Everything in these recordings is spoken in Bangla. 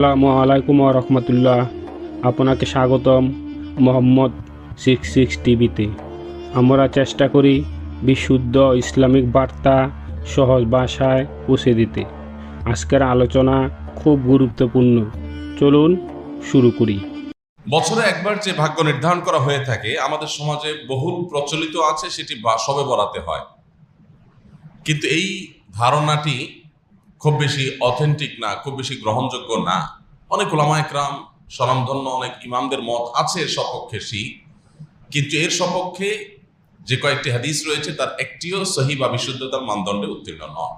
আসসালামু আলাইকুম রহমতুল্লাহ। আপনাকে স্বাগতম মোহাম্মদ 66 টিভিতে। আমরা চেষ্টা করি বিশুদ্ধ ইসলামিক বার্তা সহজ ভাষায় পৌঁছে দিতে। আজকের আলোচনা খুব গুরুত্বপূর্ণ, চলুন শুরু করি। বছরে একবার যে ভাগ্য নির্ধারণ করা হয়ে থাকে আমাদের সমাজে বহুল প্রচলিত আছে, সেটি শবে বরাতে হয়। কিন্তু এই ধারণাটি খুব বেশি অথেন্টিক না, খুব বেশি গ্রহণযোগ্য না। অনেক উলামা একরাম, স্বনামধন্য অনেক ইমামদের মত আছে এর সপক্ষে, কিন্তু এর সপক্ষে যে কয়েকটি হাদিস রয়েছে তার একটিও সহি বা বিশুদ্ধতার মানদণ্ডে উত্তীর্ণ নয়।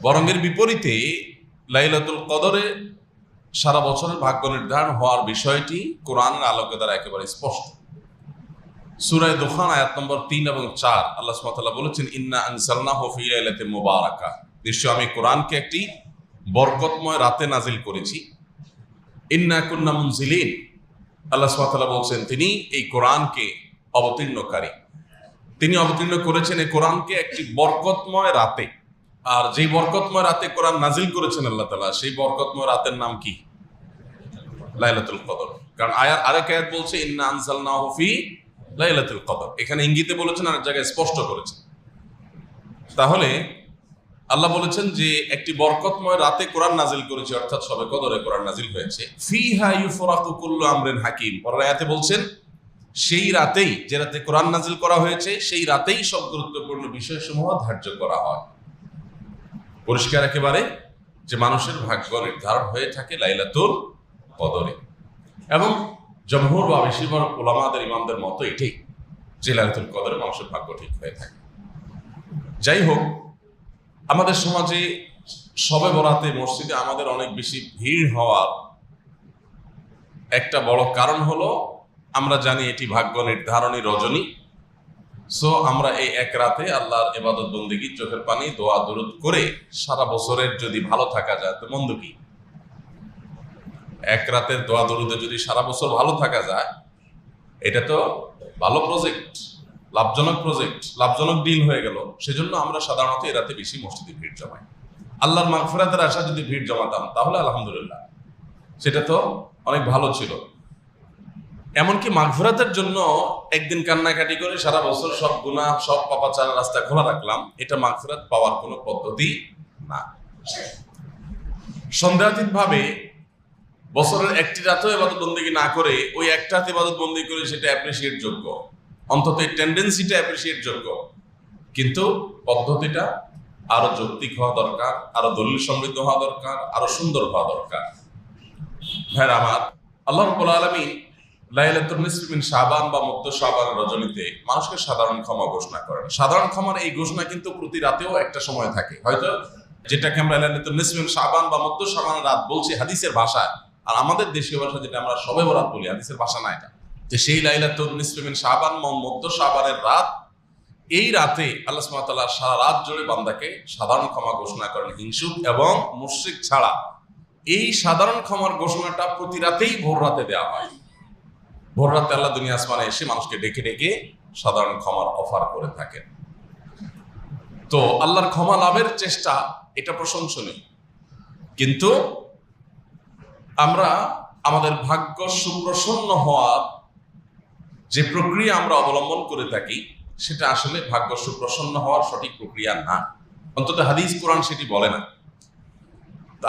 বরং এর বিপরীতে লাইলাতুল কদরে সারা বছরের ভাগ্য নির্ধারণ হওয়ার বিষয়টি কোরআনের আলোকে দ্বারা একেবারে স্পষ্ট। সূরা দুখান আয়াত নম্বর 3 এবং 4 আল্লাহ সুবহানাহু ওয়া তাআলা বলেছেন, ইন্না আনজালনাহু ফি লাইলাতিন মুবারাকা, নিশ্চয় আমি কোরআনকে একটি বরকতময় রাতে নাজিল করেছি। ইন্না কুন্না মুনজিলিন, আল্লাহ সুবহানাহু ওয়া তাআলা বলছেন তিনি এই কোরআনকে অবতীর্ণকারী, তিনি অবতীর্ণ করেছেন এই কোরআনকে একটি বরকতময় রাতে। আর যেই বরকতময় রাতে কোরআন নাজিল করেছেন আল্লাহ তাআলা, সেই বরকতময় রাতের নাম কি? লাইলাতুল কদর। কারণ আরেক আয়াত বলছে ইন্না আনজালনাহু ফি লাইলাতুল কদর, এখানে ইঙ্গিতে বলেছেন, আরেক জায়গায় স্পষ্ট করেছেন। তাহলে আল্লাহ বলেছেন যে একটি বরকতময় রাতে কোরআন নাজিল করেছে, অর্থাৎ শবে কদরে কোরআন নাজিল হয়েছে। ফিহা ইউফরাকু কুল্লু আমরিন হাকিম, পরের আয়াতে বলছেন সেই রাতেই, যে রাতে কোরআন নাজিল করা হয়েছে সেই রাতেই সব গুরুত্বপূর্ণ বিষয়সমূহ ধার্য করা হয়। পরিষ্কার একেবারে যে মানুষের ভাগ্য নির্ধারণ হয়ে থাকে লাইলাতুল কদরে। এবং জমহুর বা বেশিরভাগ উলামাদের ইমামদের মতো এটাই, যে লাইলাতুল কদরে মানুষের ভাগ্য ঠিক হয়ে থাকে। যাই হোক, আমাদের সমাজে শবে বরাতে মসজিদে আমাদের অনেক বেশি ভিড় হওয়ার একটা বড় কারণ হলো আমরা জানি এটি ভাগ্য নির্ধারণী রজনী। সো আমরা এই এক রাতে আল্লাহর ইবাদত বন্দেগী, চোখের পানি, দোয়া দুরূদ করে সারা বছরের যদি ভালো থাকা যায় তো মন্দ কি? এক রাতের দোয়া দরুদে যদি সারা বছর ভালো থাকা যায়, এটা তো ভালো প্রজেক্ট, লাভজনক প্রজেক্ট, লাভজনক ডিল হয়ে গেল। সেজন্য আমরা সাধারণত এই রাতে বেশি মসজিদে ভিড় জমাই। আল্লাহর মাগফিরাতের আশা যদি ভিড় জমাতাম তাহলে আলহামদুলিল্লাহ, সেটা তো অনেক ভালো ছিল। এমনকি মাগফিরাতের জন্য একদিন কান্নাকাটি করে সারা বছর সব গুনাহ, সব পাপাচার রাস্তা খোলা রাখলাম, এটা মাগফিরাত পাওয়ার কোনো পদ্ধতি না। সন্দেহাতীত ভাবে বছরের একটি রাতেও ইবাদত বন্দেগী না করে ওই একটা রাতে ইবাদত বন্দেগী করে সেটা অ্যাপ্রিসিয়েট যোগ্য, অন্তত এই টেন্ডেন্সিটা অ্যাপ্রিসিয়েট যোগ্য। কিন্তু পদ্ধতিটা আরো যৌক্তিক হওয়া দরকার, আরো দলিল সমৃদ্ধ হওয়া দরকার, আরো সুন্দর হওয়া দরকার। ভাইরা আমার, আল্লাহ রাব্বুল আলামিন লাইলাতুন নিসফি মিন শাবান বা মধ্য শাবানের রজনীতে মানুষকে সাধারণ ক্ষমা ঘোষণা করেন। সাধারণ ক্ষমার এই ঘোষণা কিন্তু প্রতি রাতেও একটা সময় থাকে, হয়তো যেটাকে আমরা লাইলাতুন নিসফি মিন শাবান বা মধ্য শাবানের রাত বলছি হাদিসের ভাষায়, আর আমাদের দেশীয় ভাষা যেটা আমরা শবে বরাত বলি, হাদিসের ভাষা না এটা। যে সেই লাইলাতুন নিসফি মিন শাবান বা মধ্য শাবানের রাত, এই রাতে আল্লাহ সুবহানাহু ওয়া তাআলা সারা রাত জুড়ে বান্দাকে সাধারণ ক্ষমা ঘোষণা করেন, হিংসুক এবং মুশরিক ছাড়া। এই সাধারণ ক্ষমার ঘোষণাটা প্রতি রাতেই ভোর রাতে দেওয়া হয়। ভোর রাতে আল্লাহ দুনিয়া আসমানে এসে মানুষকে ডেকে ডেকে সাধারণ ক্ষমার অফার করে থাকেন। তো আল্লাহর ক্ষমা লাভের চেষ্টা, এটা প্রশংসনীয়। কিন্তু আমরা আমাদের ভাগ্য সুপ্রসন্ন হওয়ার যে প্রক্রিয়া আমরা অবলম্বন করে থাকি, সেটা আসলে ভাগ্য সুপ্রসন্ন হওয়ার সঠিক প্রক্রিয়া না, অন্তত হাদিস কোরআন সেটি বলে না।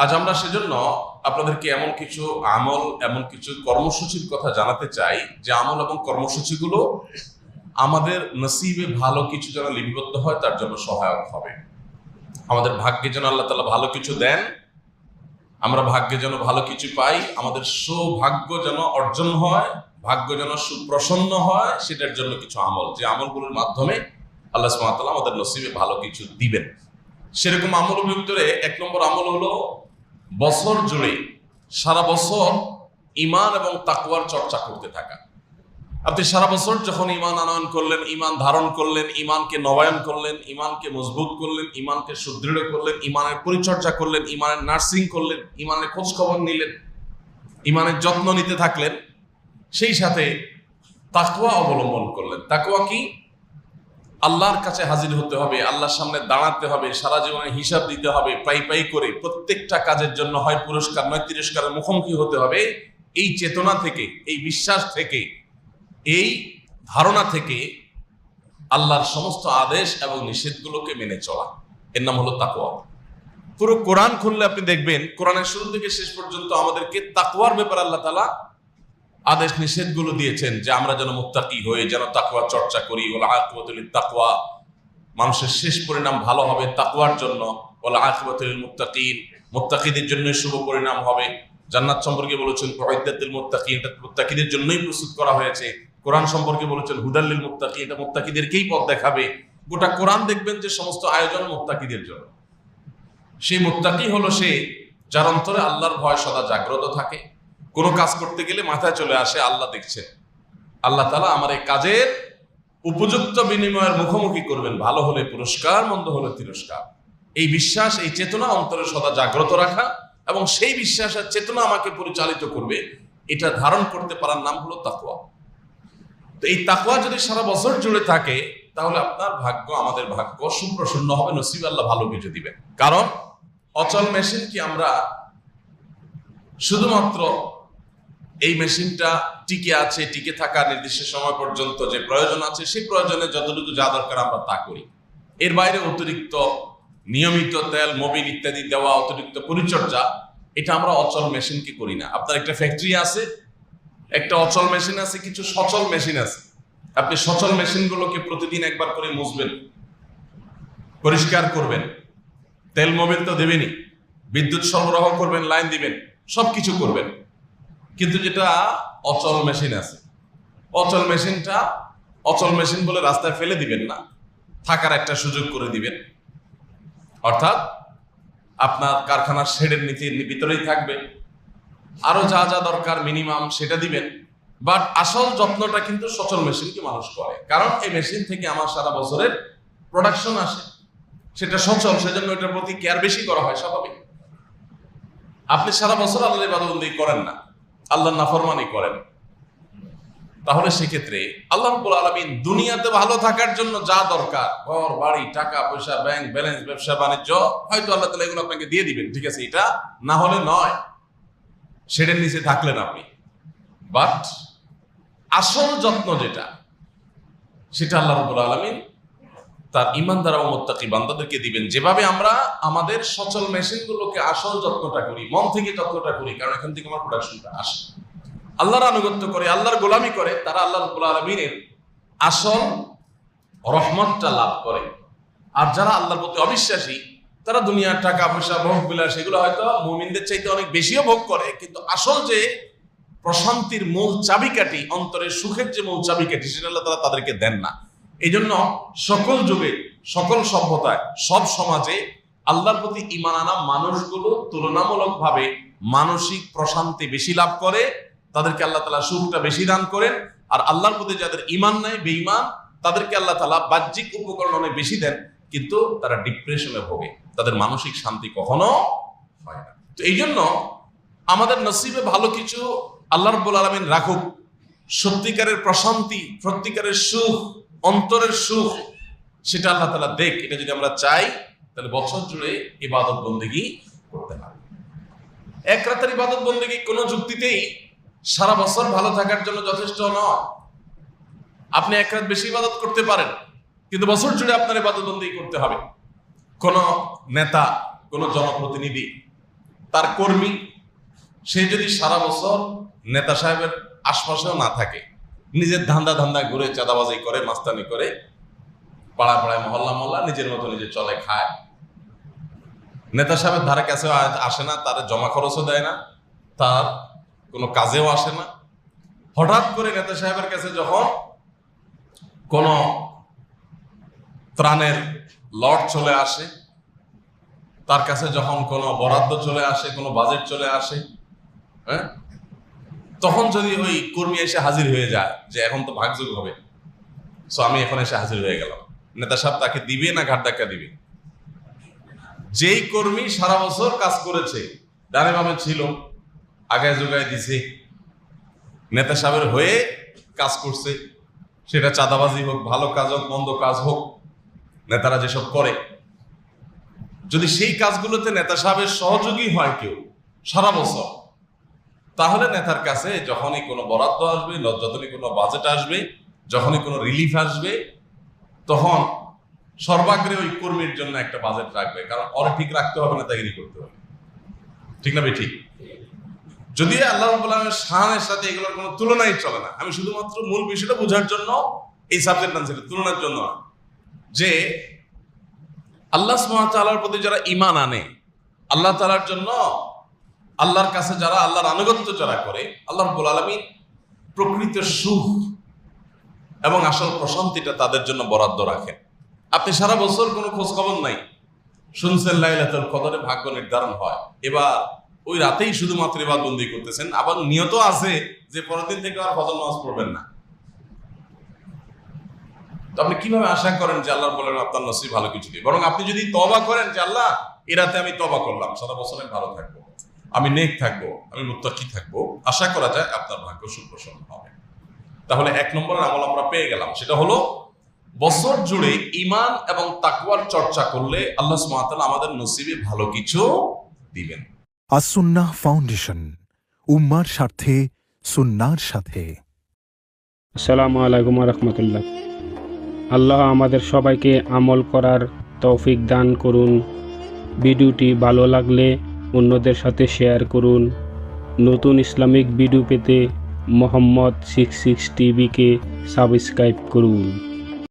আজ আমরা সেজন্য আপনাদেরকে এমন কিছু আমল, এমন কিছু কর্মসূচির কথা জানাতে চাই, যে আমল এবং কর্মসূচিগুলো আমাদের নসিবে ভালো কিছু যেন লিপিবদ্ধ হয় তার জন্য সহায়ক হবে। আমাদের ভাগ্যে যেন আল্লাহ তাআলা ভালো কিছু দেন, আমরা ভাগ্যে যেন ভালো কিছু পাই, আমাদের সৌভাগ্য যেন অর্জন হয়, ভাগ্য যেন সুপ্রসন্ন হয়, সেটার জন্য কিছু আমল, যে আমলগুলোর মাধ্যমে আল্লাহ সুবহানাহু ওয়া তাআলা আমাদের নসিবে ভালো কিছু দিবেন। সেরকম আমলের ভিতরে এক নম্বর আমল হলো বছর জুড়ে সারা বছর ঈমান এবং তাকওয়ার চর্চা করতে থাকা। আপনি সারা বছর যখন ঈমান আনয়ন করলেন, ঈমান ধারণ করলেন, ঈমানকে নবায়ন করলেন, ঈমানকে মজবুত করলেন, ঈমানকে সুদৃঢ় করলেন, ঈমানের পরিচর্যা করলেন, ঈমানের নার্সিং করলেন, ঈমানের খোঁজ খবর নিলেন, ঈমানের যত্ন নিতে থাকলেন, সেই সাথে তাকওয়া অবলম্বন করলেন। তাকওয়া কি? আল্লাহর কাছে হাজির হতে হবে, আল্লাহর সামনে দাঁড়াতে হবে, সারা জীবনে হিসাব দিতে হবে, পাই করে প্রত্যেকটা কাজের জন্য হয় পুরস্কার নয় তিরস্কারের মুখোমুখি হতে হবে। এই চেতনা থেকে, এই বিশ্বাস থেকে, এই ধারণা থেকে আল্লাহর সমস্ত আদেশ এবং নিষেধগুলোকে মেনে চলা, এর নাম হলো তাকওয়া। পুরো কোরআন খুললে আপনি দেখবেন কোরআনের শুরু থেকে শেষ পর্যন্ত আমাদেরকে তাকওয়ার ব্যাপারে আল্লাহ তাআলা আদেশ নিষেধগুলো দিয়েছেন, যে আমরা যেন মুত্তাকি হয়ে যেন তাকওয়া চর্চা করি। ওয়াল আকিবাতু লিত তাকওয়া, মানুষের শেষ পরিণাম ভালো হবে তাকওয়ার জন্য। ওয়াল আকিবাতু লিল মুত্তাকিন, মুত্তাকিদের জন্য শুভ পরিণাম হবে। জান্নাত সম্পর্কে বলেছেন উইদ্দাত লিল মুত্তাকিন, এটা মুত্তাকিদের জন্যই প্রস্তুত করা হয়েছে। কোরআন সম্পর্কে বলেছেন হুদাল লিল মুত্তাকিন, এটা মুত্তাকিদেরকেই পথ দেখাবে। গোটা কোরআন দেখবেন যে সমস্ত আয়োজন মুত্তাকিদের জন্য। সেই মুত্তাকি হলো সে যার অন্তরে আল্লাহর ভয় সদা জাগ্রত থাকে। কোনো কাজ করতে গেলে মাথায় চলে আসে আল্লাহ দেখছেন, আল্লাহ তাআলা আমার এই কাজের উপযুক্ত বিনিময়ের মুখোমুখি করবেন, ভালো হলে পুরস্কার, মন্দ হলে তিরস্কার। এই বিশ্বাস, এই চেতনা অন্তরে সদা জাগ্রত রাখা এবং সেই বিশ্বাসের চেতনা আমাকে পরিচালিত করবে, এটা ধারণ করতে পারার নাম হলো তাকওয়া। তো এই তাকওয়া যদি সারা বছর জুড়ে থাকে তাহলে আপনার ভাগ্য, আমাদের ভাগ্য সুপ্রসন্ন হবে, নসিব আল্লাহ ভালো কিছু দিবেন। কারণ অচল মেশিন কি আমরা শুধুমাত্র এই মেশিনটা টিকে আছে, টিকে থাকা নির্দিষ্ট সময় পর্যন্ত যে প্রয়োজন আছে সেই প্রয়োজনে যতটুকু যা দরকার আমরা তা করি। এর বাইরে অতিরিক্ত নিয়মিত তেল, মোবিল ইত্যাদি দেওয়া, অতিরিক্ত পরিচর্যা, এটা আমরা অচল মেশিনকে করি না। আপনার একটা ফ্যাক্টরি আছে, একটা অচল মেশিন আছে, কিছু সচল মেশিন আছে। আপনি সচল মেশিনগুলোকে প্রতিদিন একবার করে মুছবেন, পরিষ্কার করবেন, তেল মোবিল তো দেবেনই, বিদ্যুৎ সরবরাহ করবেন, লাইন দিবেন, সবকিছু করবেন। কিন্তু যেটা অচল মেশিন আছে, অচল মেশিনটা অচল মেশিন বলে রাস্তায় ফেলে দিবেন না, থাকার একটা সুযোগ করে দিবেন। অর্থাৎ আপনার কারখানার শেডের ভিতরেই থাকবে, আরো যা যা দরকার মিনিমাম সেটা দিবেন। বাট আসল যত্নটা কিন্তু সচল মেশিনকে মানুষ করে, কারণ এই মেশিন থেকে আমার সারা বছরের প্রোডাকশন আসে, সেটা সচল, সেজন্য এটার প্রতি কেয়ার বেশি করা হয়, স্বাভাবিক। আপনি সারা বছর আল্লাহর ইবাদত করেন না, আল্লাহর নাফরমানি করেন, তাহলে সেক্ষেত্রে আল্লাহ রাব্বুল আলামিন দুনিয়াতে ভালো থাকার জন্য যা দরকার, ঘর বাড়ি, টাকা পয়সা, ব্যাংক ব্যালেন্স, ব্যবসা বাণিজ্য, হয়তো আল্লাহ তাআলা এগুলো আপনাকে দিয়ে দিবেন, ঠিক আছে, এটা না হলে নয়, সেটার নিচে থাকলেন আপনি। বাট আসল যত্ন যেটা, সেটা আল্লাহ রাব্বুল আলামিন তার ঈমানদার ও মুত্তাকি বান্দাদেরকে দিবেন। যেভাবে আমরা আমাদের সচল মেশিনগুলোকে আসল যত্নটা করি, মন থেকে যত্নটা করি, কারণ এখান থেকে আমার প্রোডাকশনটা আসে, আল্লাহর আনুগত্য করে, আল্লাহর গোলামি করে, তারা আল্লাহ রাব্বুল আলামিনের আসল রহমতটা লাভ করে। আর যারা আল্লাহর প্রতি অবিশ্বাসী, তারা দুনিয়ার টাকা পয়সা, ভোগ বিলাস, সেগুলো হয়তো মুমিনদের চাইতে অনেক বেশিও ভোগ করে, কিন্তু আসল যে প্রশান্তির মূল চাবিকাঠি, অন্তরের সুখের যে মূল চাবিকাঠি, সেটা আল্লাহ তাআলা তাদেরকে দেন না। এই জন্য সকল যুগে, সকল সভ্যতায়, সব সমাজে আল্লাহর প্রতি ঈমান আনা মানুষগুলো তুলনামূলকভাবে মানসিক প্রশান্তি বেশি লাভ করে, তাদেরকে আল্লাহ তাআলা সুখটা বেশি দান করেন। আর আল্লাহর প্রতি যাদের ঈমান নাই, বেঈমান, তাদেরকে আল্লাহ তাআলা বাহ্যিক উপকরণ অনেক বেশি দেন, কিন্তু তারা ডিপ্রেশনে ভোগে, তাদের মানসিক শান্তি কখনো হয় না। তো এই জন্য আমাদের নসিবে ভালো কিছু আল্লাহ রাব্বুল আলামিন রাখুক, সত্যিকারের প্রশান্তি, সত্যিকারের সুখ, অন্তরের সুখ, সেটা আল্লাহ তাআলা দেখ। এটা যদি আমরা চাই তাহলে বছর জুড়ে ইবাদত বন্দেগী করতে হবে। এক রাতের ইবাদত বন্দেগী কোনো যুক্তিতেই সারা বছর ভালো থাকার জন্য যথেষ্ট নয়। আপনি এক রাত বেশি ইবাদত করতে পারেন, কিন্তু বছর জুড়ে আপনার ইবাদত বন্দেগী করতে হবে। কোন নেতা, কোন জনপ্রতিনিধি, তার কর্মী, সে যদি সারা বছর নেতা সাহেবের আশপাশেও না থাকে, নিজের ধান্দা ঘুরে চাঁদাবাজি করে, মাস্তানি করে, পাড়া পাড়ায়, মহল্লা মহল্লা নিজের মতো নিজে চলে খায়, নেতা সাহেবের ধারে কাছেও আসে না, তার জমা খরচও দেয় না, তার কোনো কাজেও আসে না, হঠাৎ করে নেতা সাহেবের কাছে যখন কোনো ত্রাণের লট চলে আসে, তার কাছে যখন কোনো বরাদ্দ চলে আসে, কোনো বাজেট চলে আসে, হ্যাঁ, তখন যদি ওই কর্মী এসে হাজির হয়ে যায় যে এখন তো ভাগযোগ হবে, সো আমি এখন এসে হাজির হয়ে গেলাম, নেতা সাহেব তাকে দিবে না ঘাট ধাক্কা দিবে? যেই কর্মী সারা বছর কাজ করেছে, ডানে বামে ছিল, আগায় যোগায় দিছে, নেতা সাহেবের হয়ে কাজ করছে, সেটা চাঁদাবাজি হোক, ভালো কাজ হোক, মন্দ কাজ হোক, নেতারা যেসব করে, যদি সেই কাজগুলোতে নেতা সাহেবের সহযোগী হয় কেউ সারা বছর, তাহলে নেতার কাছে যখনই কোনো বরাদ্দ আসবে, যখনই কোনো বাজেট আসবে, যখনই কোনো রিলিফ আসবে, তখন সর্বাগ্রে ওই কর্মীর জন্য একটা বাজেট রাখবে, কারণ ওরা ঠিক রাখতে হবে, নেতাগিরি করতে হবে। ঠিক না ঠিক? যদিও আল্লাহ রাব্বুল আলামিনের শানের সাথে এগুলোর কোনো তুলনাই চলে না। আমি শুধুমাত্র মূল বিষয়টা বোঝার জন্য এই সাবজেক্ট আনছি, তুলনার জন্য না। যে আল্লাহ সুবহানাহু ওয়া তাআলার প্রতি যারা ঈমান আনে, আল্লাহ তাআলার জন্য, আল্লাহর কাছে যারা আল্লাহর আনুগত্য যারা করে, আল্লাহ রাব্বুল আলামিন প্রকৃত সুখ এবং আসল প্রশান্তিটা তাদের জন্য বরাদ্দ রাখেন। আপনি সারা বছর কোনো খোঁজ খবর নাই, শুনছেন লাইলাতুল কদরে ভাগ্য নির্ধারণ হয়, এবার ওই রাতেই শুধুমাত্র ইবাদতবন্দি করতেছেন, আবার নিয়ত আছে যে পরের দিন থেকে আর ফজর নামাজ পড়বেন না। তো আপনি কিভাবে আশা করেন যে আল্লাহ বলেন আপনার নসিব ভালো কিছু দিয়ে? বরং আপনি যদি তওবা করেন যে আল্লাহ এই রাতে আমি তওবা করলাম, সারা বছর আমি ভালো থাকবো, আমি নেক থাকবো, আমি মুত্তাকি থাকবো, আশা করা যায় আপনার ভাগ্য সুপ্রসন্ন হবে। তাহলে 1 নম্বরের আমল আমরা পেয়ে গেলাম, সেটা হলো বছর জুড়ে ঈমান এবং তাকওয়ার চর্চা করলে আল্লাহ সুবহানাহু ওয়া তাআলা আমাদের নসিবে ভালো কিছু দিবেন। আসুন্নাহ ফাউন্ডেশন, উম্মার স্বার্থে, সুন্নার সাথে। আসসালামু আলাইকুম রহমতুল্লাহ। আল্লাহ আমাদের সবাইকে আমল করার তৌফিক দান করুন। ভিডিওটি ভালো লাগলে অন্যদের সাথে শেয়ার করুন। নতুন ইসলামিক ভিডিও পেতে মোহাম্মদ 66 টিভিকে সাবস্ক্রাইব করুন।